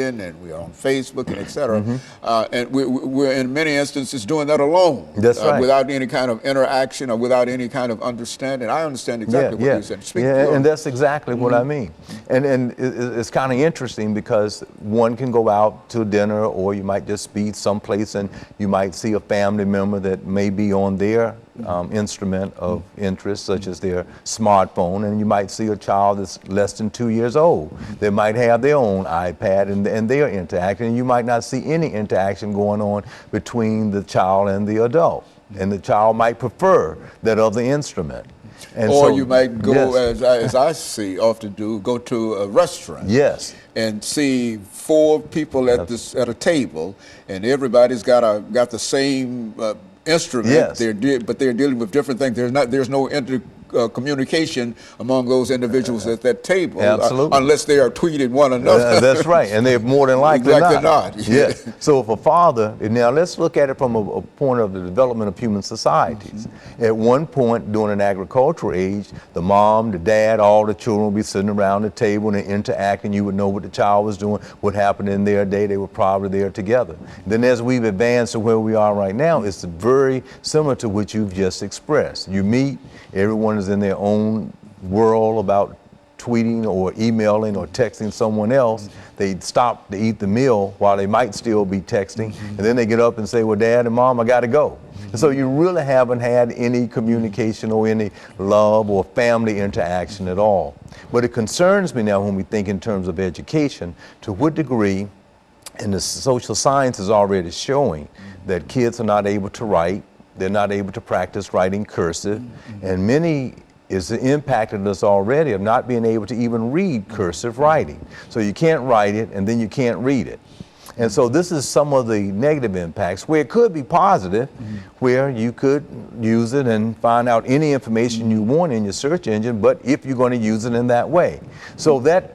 and we are on Facebook and et cetera. And we're in many instances doing that alone. That's right. Without any kind of interaction or without any kind of understanding. I understand exactly what you said. And that's exactly what I mean. And it's kind of interesting because one can go out to dinner, or you might just be someplace and you might see a family member that may be on their instrument of interest, such as their smartphone, and you might see a child that's less than 2 years old. They might have their own iPad and they're interacting, and you might not see any interaction going on between the child and the adult. And the child might prefer that other instrument. And or so, you might go, as I see often do, go to a restaurant. Yes. And see 4 people at a table, and everybody's got the same instrument. Yes. But they're dealing with different things. There's no communication among those individuals at that table. Absolutely. Unless they are tweeting one another. That's right, and they're more than likely not. Yes. So if a father, now let's look at it from a point of the development of human societies. At one point during an agricultural age, the mom, the dad, all the children would be sitting around the table and interacting. You would know what the child was doing, what happened in their day. They were probably there together. Then as we've advanced to where we are right now, it's very similar to what you've just expressed. You meet, everyone is in their own world about tweeting or emailing or texting someone else. They stop to eat the meal while they might still be texting, and then they get up and say, well, Dad and Mom, I got to go. And so you really haven't had any communication or any love or family interaction at all. But it concerns me now when we think in terms of education, to what degree, and the social science is already showing that kids are not able to write, they're not able to practice writing cursive, and many is impacted us already of not being able to even read cursive writing. So you can't write it, and then you can't read it. And so this is some of the negative impacts, where it could be positive, where you could use it and find out any information you want in your search engine, but if you're going to use it in that way. So that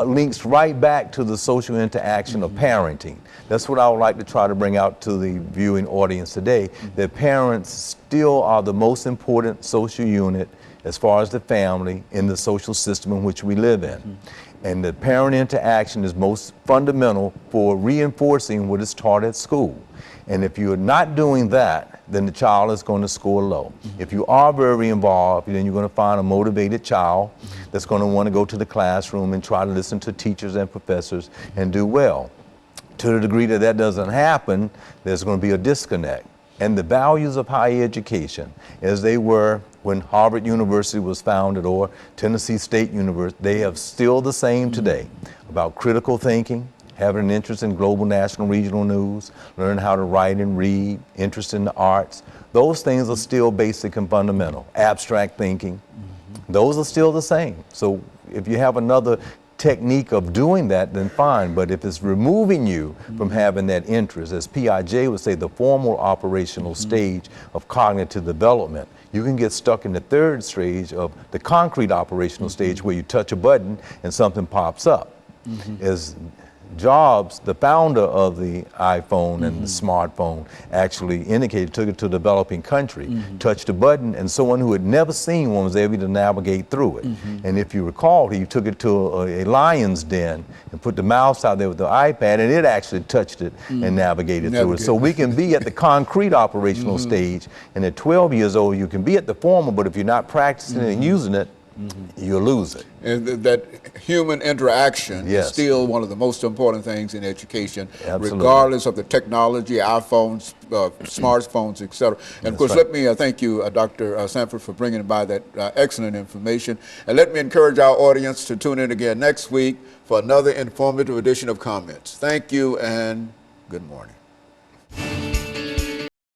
links right back to the social interaction of parenting. That's what I would like to try to bring out to the viewing audience today, that parents still are the most important social unit as far as the family in the social system in which we live in. And the parent interaction is most fundamental for reinforcing what is taught at school. And if you're not doing that, then the child is going to score low. If you are very involved, then you're going to find a motivated child that's going to want to go to the classroom and try to listen to teachers and professors and do well. To the degree that that doesn't happen, there's going to be a disconnect. And the values of higher education, as they were when Harvard University was founded or Tennessee State University, they are still the same today, about critical thinking, having an interest in global, national, regional news, learning how to write and read, interest in the arts. Those things are still basic and fundamental. Abstract thinking, those are still the same. So if you have another technique of doing that, then fine. But if it's removing you from having that interest, as Piaget would say, the formal operational stage of cognitive development, you can get stuck in the third stage of the concrete operational stage, where you touch a button and something pops up. As Jobs, the founder of the iPhone and the smartphone, actually indicated, took it to a developing country, touched a button, and someone who had never seen one was able to navigate through it. And if you recall, he took it to a lion's den and put the mouse out there with the iPad, and it actually touched it and navigated through it. So we can be at the concrete operational stage, and at 12 years old, you can be at the formal, but if you're not practicing and using it, you'll lose it. And that human interaction is still one of the most important things in education, regardless of the technology, iPhones, smartphones, etc. And of course, let me thank you, Dr. Sanford, for bringing by that excellent information. And let me encourage our audience to tune in again next week for another informative edition of Comments. Thank you and good morning.